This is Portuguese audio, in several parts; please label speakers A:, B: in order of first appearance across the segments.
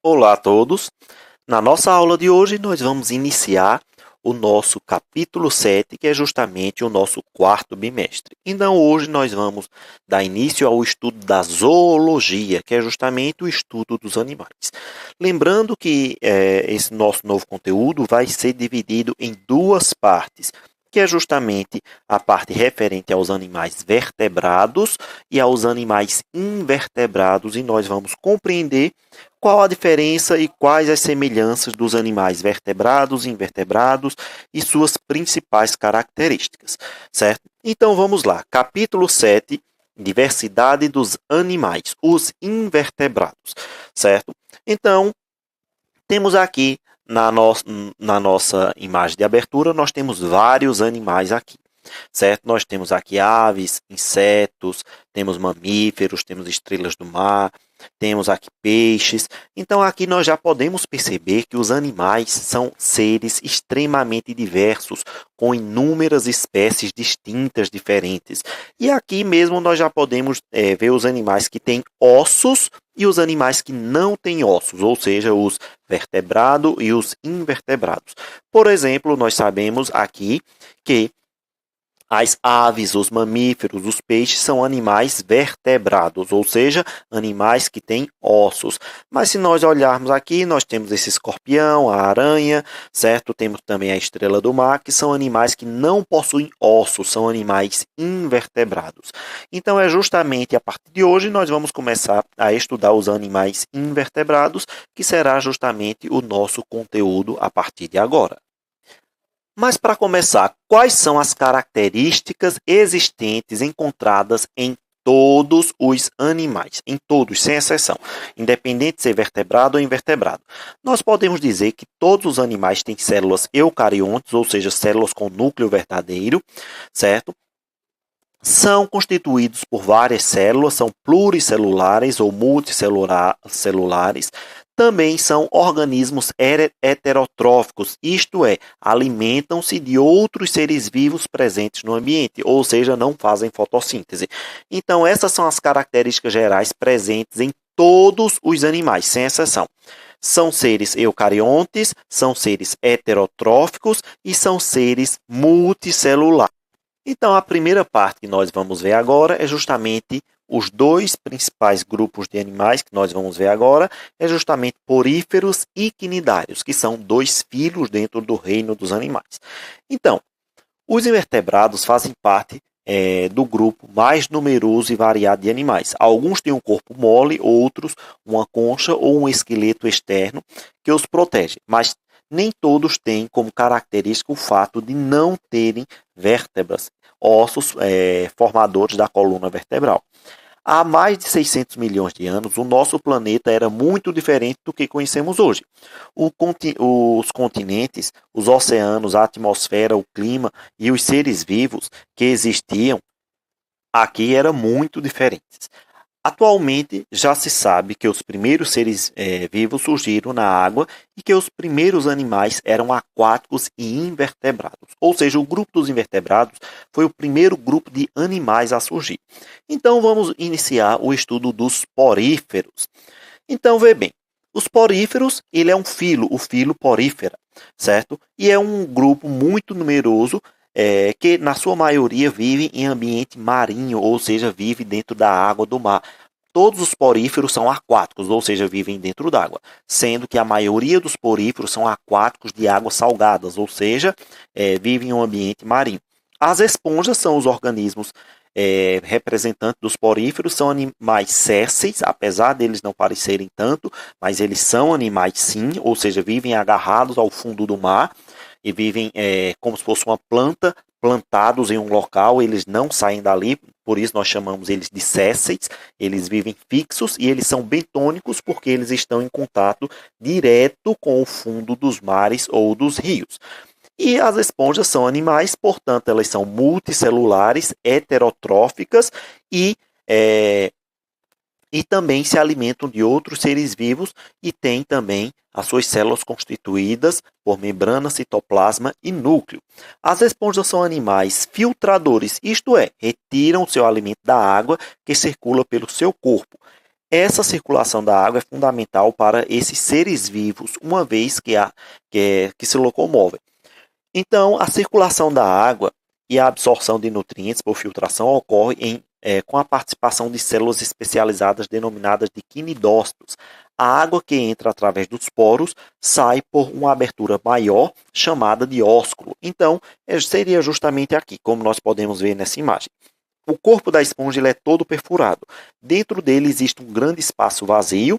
A: Olá a todos! Na nossa aula de hoje, nós vamos iniciar o nosso capítulo 7, que é justamente o nosso quarto bimestre. Então, hoje nós vamos dar início ao estudo da zoologia, que é justamente o estudo dos animais. Lembrando que esse nosso novo conteúdo vai ser dividido em duas partes, que é justamente a parte referente aos animais vertebrados e aos animais invertebrados, e nós vamos compreender qual a diferença e quais as semelhanças dos animais vertebrados e invertebrados e suas principais características, certo? Então vamos lá, capítulo 7, diversidade dos animais, os invertebrados, certo? Então, temos aqui na nossa imagem de abertura, nós temos vários animais aqui, certo? Nós temos aqui aves, insetos, temos mamíferos, temos estrelas do mar, temos aqui peixes. Então, aqui nós já podemos perceber que os animais são seres extremamente diversos, com inúmeras espécies distintas, diferentes. E aqui mesmo nós já podemos ver os animais que têm ossos e os animais que não têm ossos, ou seja, os vertebrados e os invertebrados. Por exemplo, nós sabemos aqui que as aves, os mamíferos, os peixes são animais vertebrados, ou seja, animais que têm ossos. Mas se nós olharmos aqui, nós temos esse escorpião, a aranha, certo? Temos também a estrela do mar, que são animais que não possuem ossos, são animais invertebrados. Então, é justamente a partir de hoje nós vamos começar a estudar os animais invertebrados, que será justamente o nosso conteúdo a partir de agora. Mas, para começar, quais são as características existentes encontradas em todos os animais? Em todos, sem exceção, independente de ser vertebrado ou invertebrado. Nós podemos dizer que todos os animais têm células eucariontes, ou seja, células com núcleo verdadeiro, certo? São constituídos por várias células, são pluricelulares ou multicelulares. Também são organismos heterotróficos, isto é, alimentam-se de outros seres vivos presentes no ambiente, ou seja, não fazem fotossíntese. Então, essas são as características gerais presentes em todos os animais, sem exceção. São seres eucariontes, são seres heterotróficos e são seres multicelulares. Então, a primeira parte que nós vamos ver agora é justamente os dois principais grupos de animais que nós vamos ver agora, é justamente poríferos e quinidários, que são dois filhos dentro do reino dos animais. Então, os invertebrados fazem parte do grupo mais numeroso e variado de animais. Alguns têm um corpo mole, outros uma concha ou um esqueleto externo que os protege, mas nem todos têm como característica o fato de não terem vértebras, ossos formadores da coluna vertebral. Há mais de 600 milhões de anos, o nosso planeta era muito diferente do que conhecemos hoje. Os continentes, os oceanos, a atmosfera, o clima e os seres vivos que existiam aqui eram muito diferentes. Atualmente, já se sabe que os primeiros seres vivos surgiram na água e que os primeiros animais eram aquáticos e invertebrados. Ou seja, o grupo dos invertebrados foi o primeiro grupo de animais a surgir. Então, vamos iniciar o estudo dos poríferos. Então, vê bem, os poríferos, ele é um filo, o filo porífera, certo? E é um grupo muito numeroso que na sua maioria vive em ambiente marinho, ou seja, vive dentro da água do mar. Todos os poríferos são aquáticos, ou seja, vivem dentro d'água, sendo que a maioria dos poríferos são aquáticos de águas salgadas, ou seja, vivem em um ambiente marinho. As esponjas são os organismos representantes dos poríferos, são animais sésseis, apesar deles não parecerem tanto, mas eles são animais sim, ou seja, vivem agarrados ao fundo do mar, e vivem como se fosse uma planta, plantados em um local, eles não saem dali, por isso nós chamamos eles de sésseis, eles vivem fixos e eles são bentônicos porque eles estão em contato direto com o fundo dos mares ou dos rios. E as esponjas são animais, portanto, elas são multicelulares, heterotróficas e também se alimentam de outros seres vivos e têm também as suas células constituídas por membrana, citoplasma e núcleo. As esponjas são animais filtradores, isto é, retiram o seu alimento da água que circula pelo seu corpo. Essa circulação da água é fundamental para esses seres vivos, uma vez que se locomovem. Então, a circulação da água e a absorção de nutrientes por filtração ocorre com a participação de células especializadas denominadas de quinidócitos. A água que entra através dos poros sai por uma abertura maior, chamada de ósculo. Então, seria justamente aqui, como nós podemos ver nessa imagem. O corpo da esponja ele é todo perfurado. Dentro dele existe um grande espaço vazio,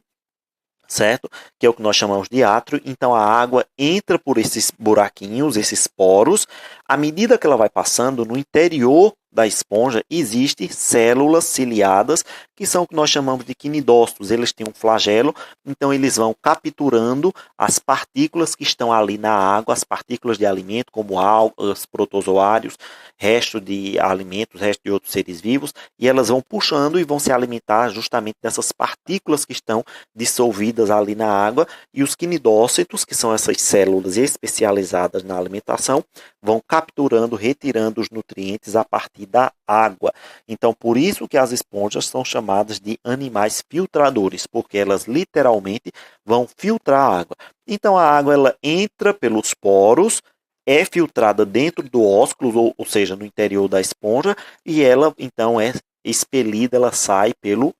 A: certo? Que é o que nós chamamos de átrio. Então a água entra por esses buraquinhos, esses poros. À medida que ela vai passando, no interior da esponja existem células ciliadas, que são o que nós chamamos de quinidócitos. Eles têm um flagelo, então eles vão capturando as partículas que estão ali na água, as partículas de alimento, como algas, protozoários, resto de alimentos, resto de outros seres vivos, e elas vão puxando e vão se alimentar justamente dessas partículas que estão dissolvidas ali na água, e os quinidócitos, que são essas células especializadas na alimentação, vão capturando, retirando os nutrientes a partir da água. Então, por isso que as esponjas são chamadas de animais filtradores, porque elas literalmente vão filtrar a água. Então, a água ela entra pelos poros, é filtrada dentro do ósculo, ou seja, no interior da esponja, e ela então é expelida, ela sai pelo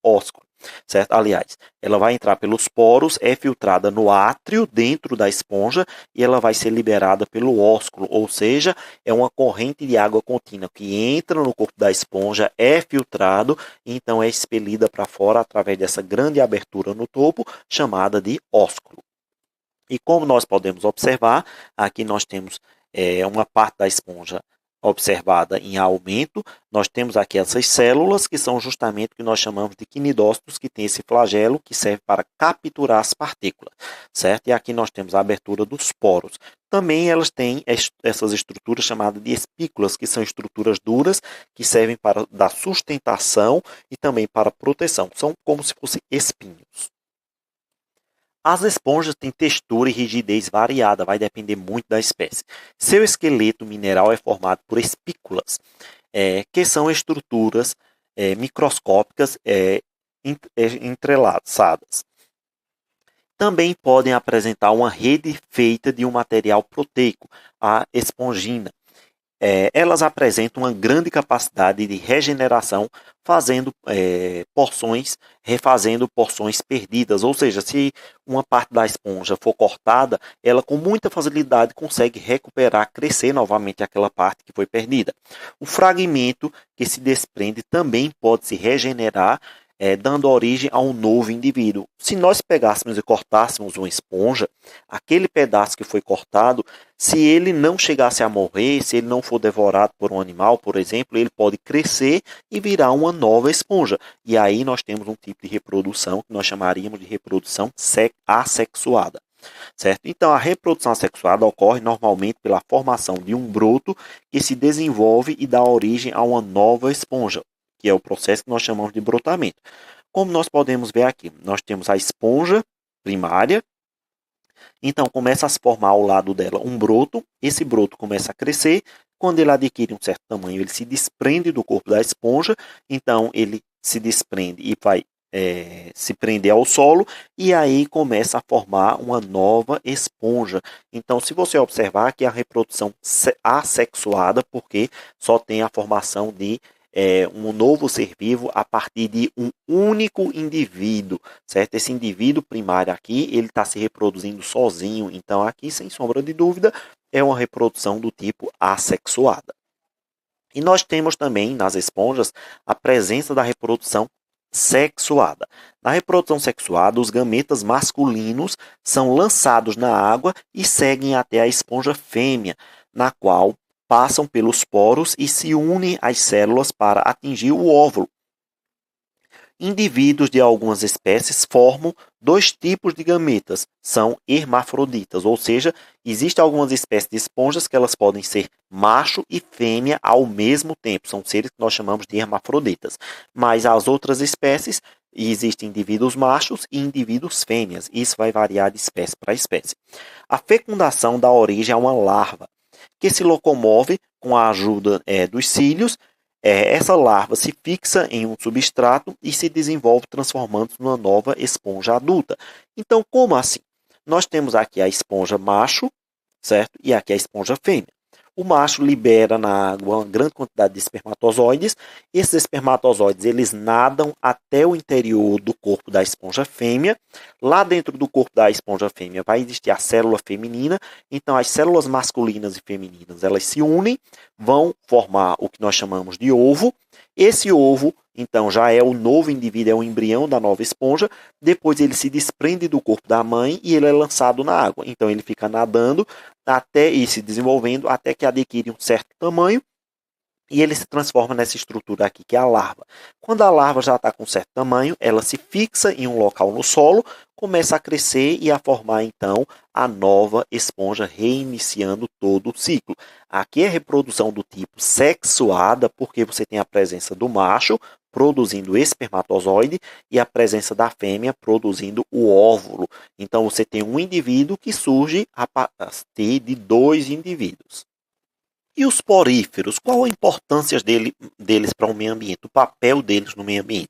A: ósculo. Certo? Aliás, ela vai entrar pelos poros, é filtrada no átrio dentro da esponja e ela vai ser liberada pelo ósculo, ou seja, é uma corrente de água contínua que entra no corpo da esponja, é filtrado e então é expelida para fora através dessa grande abertura no topo, chamada de ósculo. E como nós podemos observar, aqui nós temos uma parte da esponja observada em aumento. Nós temos aqui essas células que são justamente o que nós chamamos de quinidócitos, que tem esse flagelo que serve para capturar as partículas, certo? E aqui nós temos a abertura dos poros. Também elas têm essas estruturas chamadas de espículas, que são estruturas duras que servem para dar sustentação e também para proteção. São como se fossem espinhos. As esponjas têm textura e rigidez variada, vai depender muito da espécie. Seu esqueleto mineral é formado por espículas, que são estruturas microscópicas entrelaçadas. Também podem apresentar uma rede feita de um material proteico, a espongina. Elas apresentam uma grande capacidade de regeneração, refazendo porções perdidas. Ou seja, se uma parte da esponja for cortada, ela com muita facilidade consegue recuperar, crescer novamente aquela parte que foi perdida. O fragmento que se desprende também pode se regenerar, dando origem a um novo indivíduo. Se nós pegássemos e cortássemos uma esponja, aquele pedaço que foi cortado, se ele não chegasse a morrer, se ele não for devorado por um animal, por exemplo, ele pode crescer e virar uma nova esponja. E aí nós temos um tipo de reprodução que nós chamaríamos de reprodução assexuada. Certo? Então, a reprodução assexuada ocorre normalmente pela formação de um broto que se desenvolve e dá origem a uma nova esponja, que é o processo que nós chamamos de brotamento. Como nós podemos ver aqui, nós temos a esponja primária, então começa a se formar ao lado dela um broto, esse broto começa a crescer, quando ele adquire um certo tamanho, ele se desprende do corpo da esponja, então ele se desprende e vai se prender ao solo, e aí começa a formar uma nova esponja. Então, se você observar que a reprodução assexuada, porque só tem a formação de um novo ser vivo a partir de um único indivíduo, certo? Esse indivíduo primário aqui, ele está se reproduzindo sozinho, então aqui, sem sombra de dúvida, é uma reprodução do tipo assexuada. E nós temos também, nas esponjas, a presença da reprodução sexuada. Na reprodução sexuada, os gametas masculinos são lançados na água e seguem até a esponja fêmea, na qual passam pelos poros e se unem às células para atingir o óvulo. Indivíduos de algumas espécies formam dois tipos de gametas, são hermafroditas, ou seja, existem algumas espécies de esponjas que elas podem ser macho e fêmea ao mesmo tempo, são seres que nós chamamos de hermafroditas, mas as outras espécies existem indivíduos machos e indivíduos fêmeas, isso vai variar de espécie para espécie. A fecundação dá origem a uma larva, que se locomove com a ajuda dos cílios, essa larva se fixa em um substrato e se desenvolve transformando-se numa nova esponja adulta. Então, como assim? Nós temos aqui a esponja macho, certo? E aqui a esponja fêmea. O macho libera na água uma grande quantidade de espermatozoides. Esses espermatozoides eles nadam até o interior do corpo da esponja fêmea. Lá dentro do corpo da esponja fêmea vai existir a célula feminina. Então as células masculinas e femininas elas se unem, vão formar o que nós chamamos de ovo. Esse ovo, então, já é o novo indivíduo, é o embrião da nova esponja. Depois ele se desprende do corpo da mãe e ele é lançado na água. Então ele fica nadando até ir se desenvolvendo, até que adquire um certo tamanho e ele se transforma nessa estrutura aqui, que é a larva. Quando a larva já está com um certo tamanho, ela se fixa em um local no solo, começa a crescer e a formar, então, a nova esponja, reiniciando todo o ciclo. Aqui é reprodução do tipo sexuada, porque você tem a presença do macho produzindo espermatozoide e a presença da fêmea produzindo o óvulo. Então, você tem um indivíduo que surge a partir de dois indivíduos. E os poríferos, qual a importância deles para o meio ambiente, o papel deles no meio ambiente?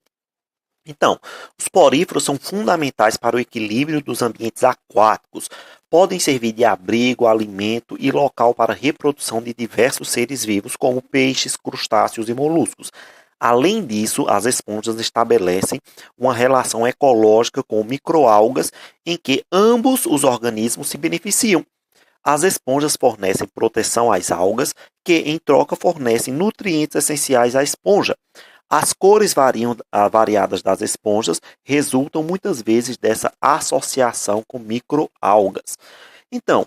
A: Então, os poríferos são fundamentais para o equilíbrio dos ambientes aquáticos. Podem servir de abrigo, alimento e local para a reprodução de diversos seres vivos, como peixes, crustáceos e moluscos. Além disso, as esponjas estabelecem uma relação ecológica com microalgas em que ambos os organismos se beneficiam. As esponjas fornecem proteção às algas, que em troca fornecem nutrientes essenciais à esponja. As cores variadas das esponjas resultam muitas vezes dessa associação com microalgas. Então,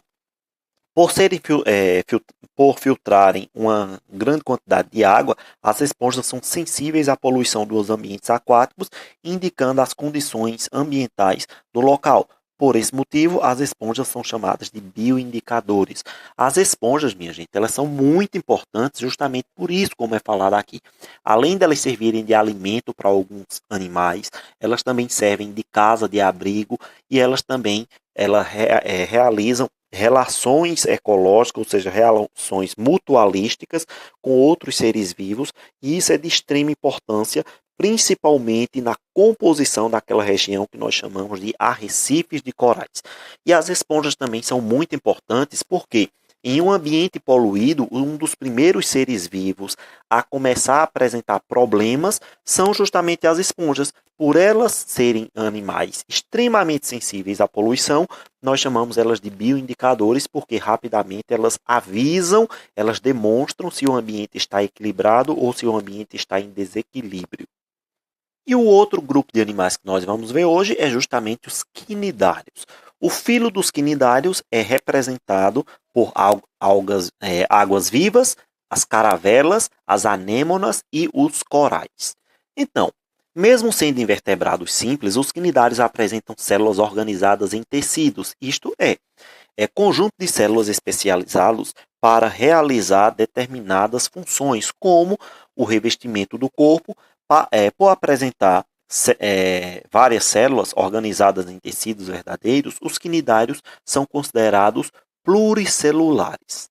A: por filtrarem uma grande quantidade de água, as esponjas são sensíveis à poluição dos ambientes aquáticos, indicando as condições ambientais do local. Por esse motivo, as esponjas são chamadas de bioindicadores. As esponjas, minha gente, elas são muito importantes justamente por isso, como é falado aqui. Além delas servirem de alimento para alguns animais, elas também servem de casa, de abrigo, e elas também realizam relações ecológicas, ou seja, relações mutualísticas com outros seres vivos, e isso é de extrema importância, principalmente na composição daquela região que nós chamamos de arrecifes de corais. E as esponjas também são muito importantes porque em um ambiente poluído, um dos primeiros seres vivos a começar a apresentar problemas são justamente as esponjas. Por elas serem animais extremamente sensíveis à poluição, nós chamamos elas de bioindicadores porque rapidamente elas avisam, elas demonstram se o ambiente está equilibrado ou se o ambiente está em desequilíbrio. E o outro grupo de animais que nós vamos ver hoje é justamente os quinidários. O filo dos quinidários é representado por águas vivas, as caravelas, as anêmonas e os corais. Então, mesmo sendo invertebrados simples, os quinidários apresentam células organizadas em tecidos, isto é conjunto de células especializados para realizar determinadas funções, como o revestimento do corpo, por apresentar várias células organizadas em tecidos verdadeiros, os quinidários são considerados pluricelulares.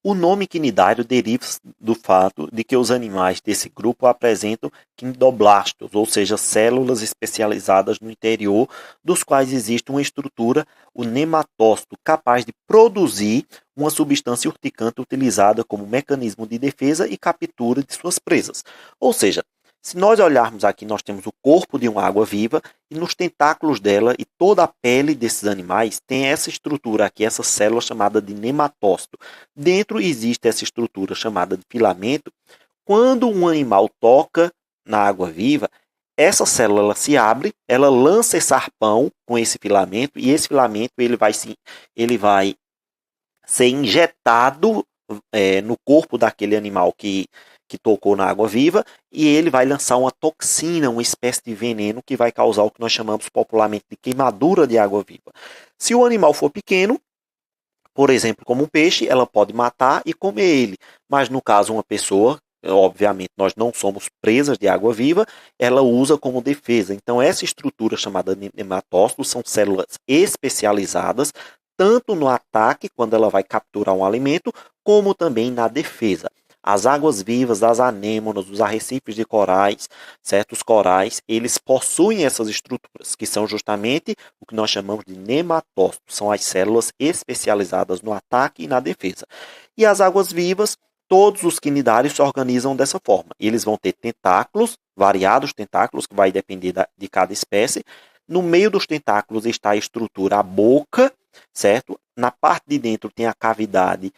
A: O nome quinidário deriva do fato de que os animais desse grupo apresentam quinidoblastos, ou seja, células especializadas no interior, dos quais existe uma estrutura, o nematócito, capaz de produzir uma substância urticante utilizada como mecanismo de defesa e captura de suas presas. Ou seja, se nós olharmos aqui, nós temos o corpo de uma água-viva e nos tentáculos dela e toda a pele desses animais tem essa estrutura aqui, essa célula chamada de nematócito. Dentro existe essa estrutura chamada de filamento. Quando um animal toca na água-viva, essa célula ela se abre, ela lança esse arpão com esse filamento e esse filamento ele vai ser injetado no corpo daquele animal que tocou na água viva e ele vai lançar uma toxina, uma espécie de veneno que vai causar o que nós chamamos popularmente de queimadura de água viva. Se o animal for pequeno, por exemplo, como um peixe, ela pode matar e comer ele. Mas no caso, uma pessoa, obviamente nós não somos presas de água viva, ela usa como defesa. Então essa estrutura chamada de nematócito são células especializadas tanto no ataque, quando ela vai capturar um alimento, como também na defesa. as águas vivas das anêmonas, dos arrecifes de corais, certos corais, eles possuem essas estruturas, que são justamente o que nós chamamos de nematócitos, são as células especializadas no ataque e na defesa. E as águas vivas, todos os quinidários se organizam dessa forma. Eles vão ter tentáculos, variados tentáculos, que vai depender de cada espécie. No meio dos tentáculos está a estrutura, a boca, certo? Na parte de dentro tem a cavidade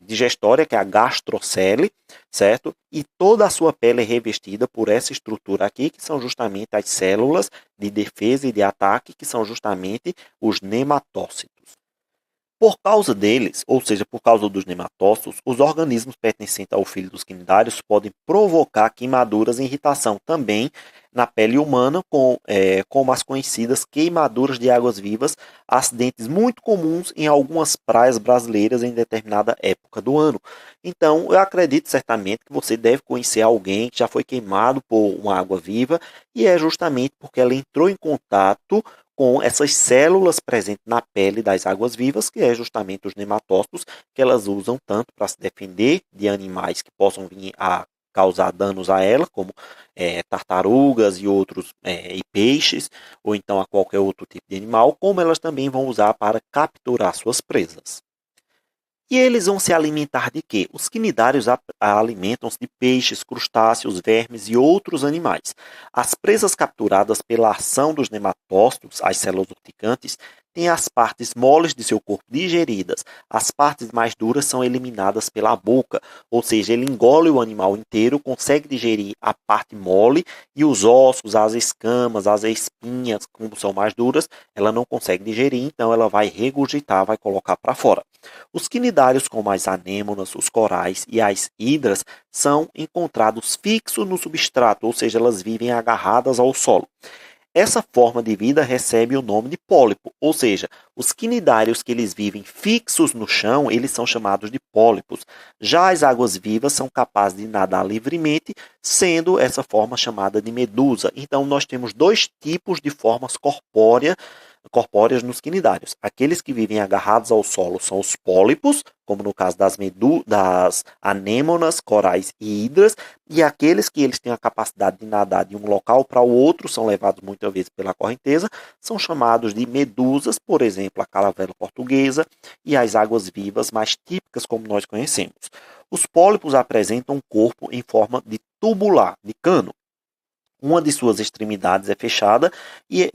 A: digestória, que é a gastrocele, certo? E toda a sua pele é revestida por essa estrutura aqui, que são justamente as células de defesa e de ataque, que são justamente os nematócitos. Por causa deles, ou seja, por causa dos nematócitos, os organismos pertencentes ao filho dos quinidários podem provocar queimaduras e irritação também na pele humana, como as conhecidas queimaduras de águas vivas, acidentes muito comuns em algumas praias brasileiras em determinada época do ano. Então, eu acredito certamente que você deve conhecer alguém que já foi queimado por uma água viva, e é justamente porque ela entrou em contato com essas células presentes na pele das águas vivas, que é justamente os nematócitos, que elas usam tanto para se defender de animais que possam vir a causar danos a ela, como tartarugas e outros e peixes, ou então a qualquer outro tipo de animal, como elas também vão usar para capturar suas presas. E eles vão se alimentar de quê? Os quinidários alimentam-se de peixes, crustáceos, vermes e outros animais. As presas capturadas pela ação dos nematócitos, as células urticantes, têm as partes moles de seu corpo digeridas. As partes mais duras são eliminadas pela boca, ou seja, ele engole o animal inteiro, consegue digerir a parte mole e os ossos, as escamas, as espinhas, como são mais duras, ela não consegue digerir, então ela vai regurgitar, vai colocar para fora. Os quinidários, como as anêmonas, os corais e as hidras, são encontrados fixos no substrato, ou seja, elas vivem agarradas ao solo. Essa forma de vida recebe o nome de pólipo, ou seja, os quinidários que eles vivem fixos no chão, eles são chamados de pólipos. Já as águas vivas são capazes de nadar livremente, sendo essa forma chamada de medusa. Então, nós temos dois tipos de formas corpóreas nos quinidários. Aqueles que vivem agarrados ao solo são os pólipos, como no caso das anêmonas, corais e hidras, e aqueles que eles têm a capacidade de nadar de um local para o outro, são levados muitas vezes pela correnteza, são chamados de medusas, por exemplo, a caravela portuguesa e as águas vivas mais típicas como nós conhecemos. Os pólipos apresentam um corpo em forma de tubular, de cano. Uma de suas extremidades é fechada e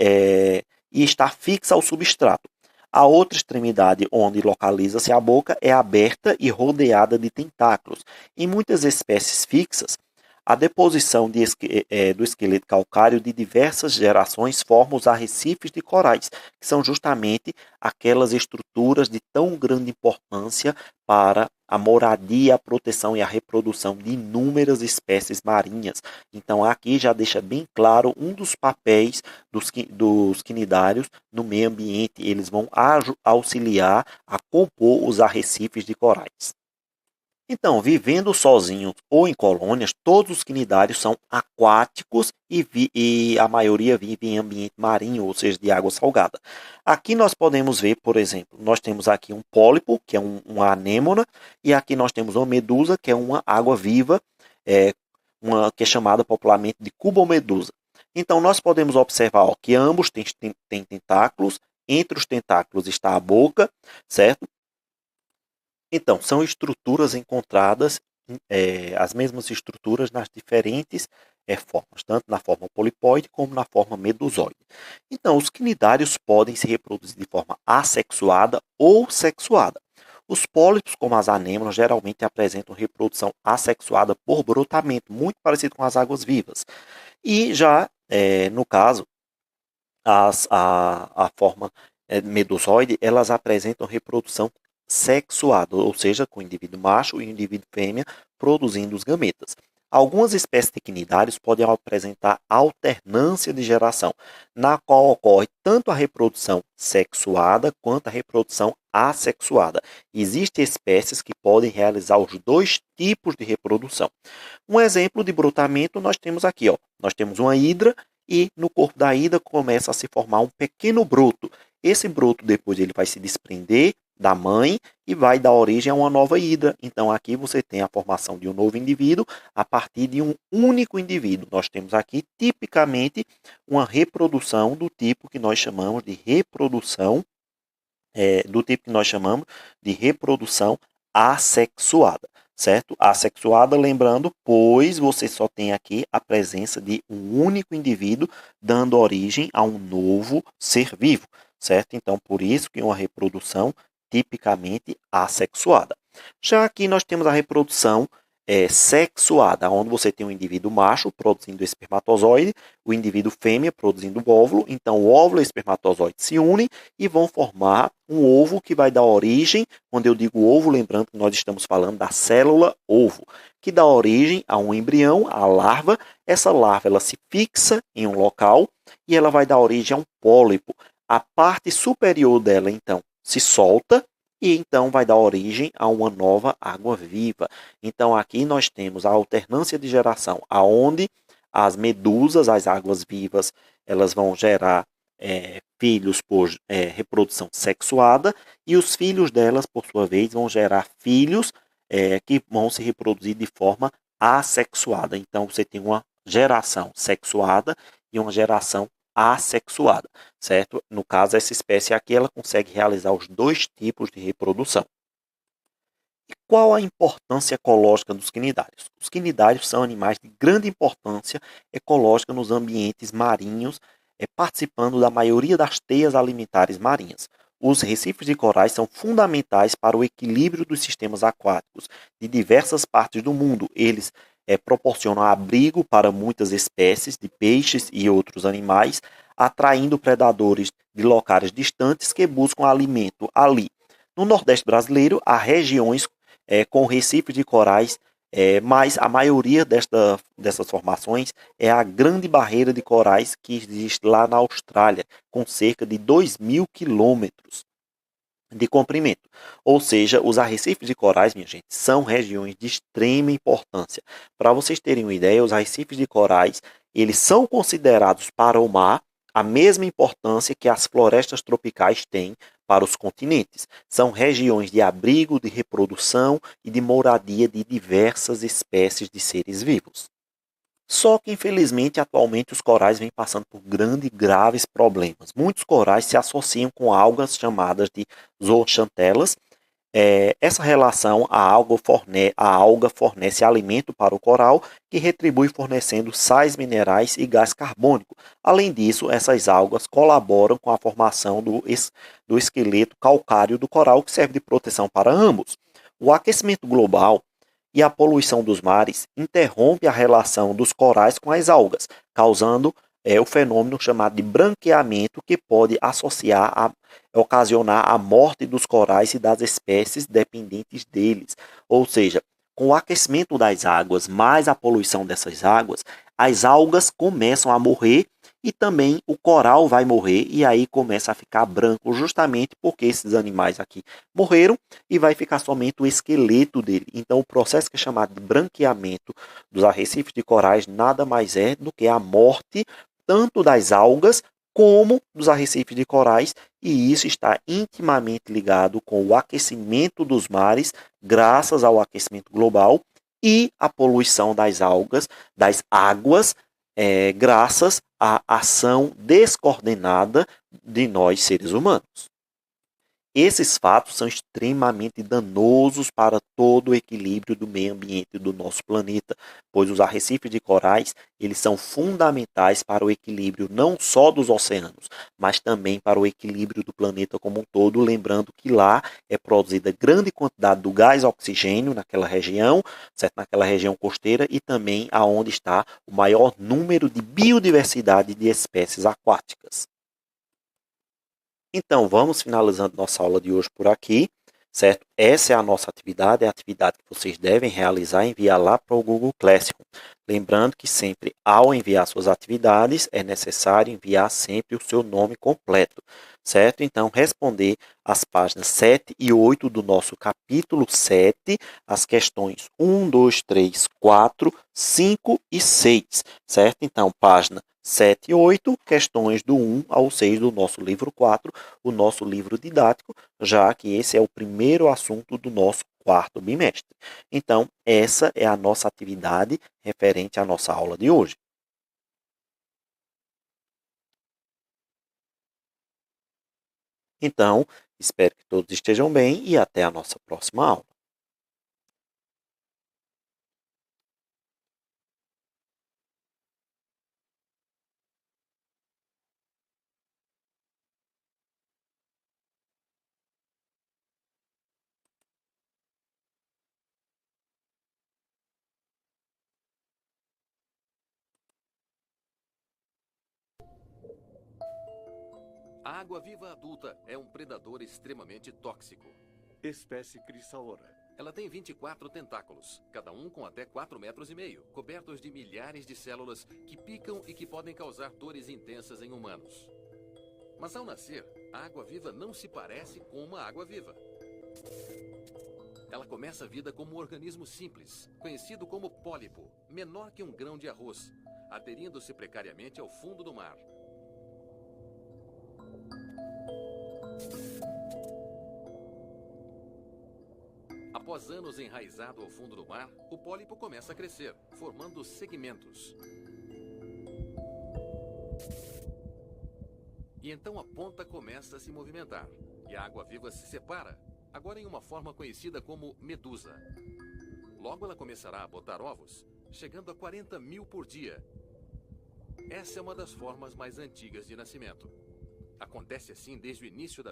A: está fixa ao substrato. A outra extremidade, onde localiza-se a boca, é aberta e rodeada de tentáculos. Em muitas espécies fixas, a deposição do esqueleto calcário de diversas gerações forma os arrecifes de corais, que são justamente aquelas estruturas de tão grande importância para a moradia, a proteção e a reprodução de inúmeras espécies marinhas. Então, aqui já deixa bem claro um dos papéis dos quinidários no meio ambiente. Eles vão auxiliar a compor os arrecifes de corais. Então, vivendo sozinhos ou em colônias, todos os quinidários são aquáticos e a maioria vive em ambiente marinho, ou seja, de água salgada. Aqui nós podemos ver, por exemplo, nós temos aqui um pólipo, que é uma anêmona, e aqui nós temos uma medusa, que é uma água-viva, que é chamada popularmente de cubomedusa. Então, nós podemos observar que ambos têm tentáculos, entre os tentáculos está a boca, certo? Então, são estruturas encontradas, as mesmas estruturas nas diferentes formas, tanto na forma polipoide como na forma medusoide. Então, os quinidários podem se reproduzir de forma assexuada ou sexuada. Os pólipos, como as anêmonas, geralmente apresentam reprodução assexuada por brotamento, muito parecido com as águas vivas. E já, no caso, a forma medusoide, elas apresentam reprodução sexuado, ou seja, com o indivíduo macho e o indivíduo fêmea produzindo os gametas. Algumas espécies de quinidários podem apresentar alternância de geração, na qual ocorre tanto a reprodução sexuada quanto a reprodução assexuada. Existem espécies que podem realizar os dois tipos de reprodução. Um exemplo de brotamento nós temos aqui, nós temos uma hidra e no corpo da hidra começa a se formar um pequeno broto. Esse broto depois ele vai se desprender da mãe e vai dar origem a uma nova hidra. Então aqui você tem a formação de um novo indivíduo a partir de um único indivíduo. Nós temos aqui tipicamente uma reprodução do tipo que nós chamamos de reprodução assexuada, certo? Assexuada, lembrando, pois você só tem aqui a presença de um único indivíduo dando origem a um novo ser vivo, certo? Então, por isso que uma reprodução tipicamente assexuada. Já aqui nós temos a reprodução sexuada, onde você tem um indivíduo macho produzindo espermatozoide, o indivíduo fêmea produzindo óvulo. Então, o óvulo e o espermatozoide se unem e vão formar um ovo que vai dar origem, quando eu digo ovo, lembrando que nós estamos falando da célula ovo, que dá origem a um embrião, a larva. Essa larva ela se fixa em um local e ela vai dar origem a um pólipo. A parte superior dela, então, se solta e então vai dar origem a uma nova água-viva. Então aqui nós temos a alternância de geração, aonde as medusas, as águas-vivas, elas vão gerar filhos por reprodução sexuada e os filhos delas, por sua vez, vão gerar filhos que vão se reproduzir de forma assexuada. Então você tem uma geração sexuada e uma geração assexuada, certo? No caso, essa espécie aqui, ela consegue realizar os dois tipos de reprodução. E qual a importância ecológica dos quinidários? Os quinidários são animais de grande importância ecológica nos ambientes marinhos, participando da maioria das teias alimentares marinhas. Os recifes de corais são fundamentais para o equilíbrio dos sistemas aquáticos de diversas partes do mundo. Eles proporcionam abrigo para muitas espécies de peixes e outros animais, atraindo predadores de locais distantes que buscam alimento ali. No Nordeste brasileiro, há regiões com recifes de corais, mas a maioria dessas formações é a Grande Barreira de Corais que existe lá na Austrália, com cerca de 2.000 quilômetros de comprimento. Ou seja, os arrecifes de corais, minha gente, são regiões de extrema importância. Para vocês terem uma ideia, os arrecifes de corais, eles são considerados para o mar a mesma importância que as florestas tropicais têm para os continentes. São regiões de abrigo, de reprodução e de moradia de diversas espécies de seres vivos. Só que, infelizmente, atualmente os corais vêm passando por grandes e graves problemas. Muitos corais se associam com algas chamadas de zooxantelas. Essa relação, a alga fornece alimento para o coral, que retribui fornecendo sais minerais e gás carbônico. Além disso, essas algas colaboram com a formação do esqueleto calcário do coral, que serve de proteção para ambos. O aquecimento global e a poluição dos mares interrompe a relação dos corais com as algas, causando o fenômeno chamado de branqueamento, que pode ocasionar a morte dos corais e das espécies dependentes deles. Ou seja, com o aquecimento das águas mais a poluição dessas águas, as algas começam a morrer e também o coral vai morrer e aí começa a ficar branco, justamente porque esses animais aqui morreram e vai ficar somente o esqueleto dele. Então o processo que é chamado de branqueamento dos arrecifes de corais nada mais é do que a morte tanto das algas como dos arrecifes de corais, e isso está intimamente ligado com o aquecimento dos mares, graças ao aquecimento global, e a poluição das águas, graças à ação descoordenada de nós, seres humanos. Esses fatos são extremamente danosos para todo o equilíbrio do meio ambiente do nosso planeta, pois os arrecifes de corais, eles são fundamentais para o equilíbrio não só dos oceanos, mas também para o equilíbrio do planeta como um todo, lembrando que lá é produzida grande quantidade do gás oxigênio naquela região, certo? Naquela região costeira, e também aonde está o maior número de biodiversidade de espécies aquáticas. Então, vamos finalizando nossa aula de hoje por aqui, certo? Essa é a nossa atividade, é a atividade que vocês devem realizar, enviar lá para o Google Classroom. Lembrando que sempre, ao enviar suas atividades, é necessário enviar sempre o seu nome completo, certo? Então, responder as páginas 7 e 8 do nosso capítulo 7, as questões 1, 2, 3, 4, 5 e 6, certo? Então, página 7 e 8, questões do 1 ao 6 do nosso livro 4, o nosso livro didático, já que esse é o primeiro assunto do nosso quarto bimestre. Então, essa é a nossa atividade referente à nossa aula de hoje. Então, espero que todos estejam bem e até a nossa próxima aula.
B: A água-viva adulta é um predador extremamente tóxico.
C: Espécie Chrysaora.
B: Ela tem 24 tentáculos, cada um com até 4,5 metros, cobertos de milhares de células que picam e que podem causar dores intensas em humanos. Mas ao nascer, a água-viva não se parece com uma água-viva. Ela começa a vida como um organismo simples, conhecido como pólipo, menor que um grão de arroz, aderindo-se precariamente ao fundo do mar. Após anos enraizado ao fundo do mar, o pólipo começa a crescer, formando segmentos. E então a ponta começa a se movimentar, e a água-viva se separa, agora em uma forma conhecida como medusa. Logo ela começará a botar ovos, chegando a 40.000 por dia. Essa é uma das formas mais antigas de nascimento. Acontece assim desde o início da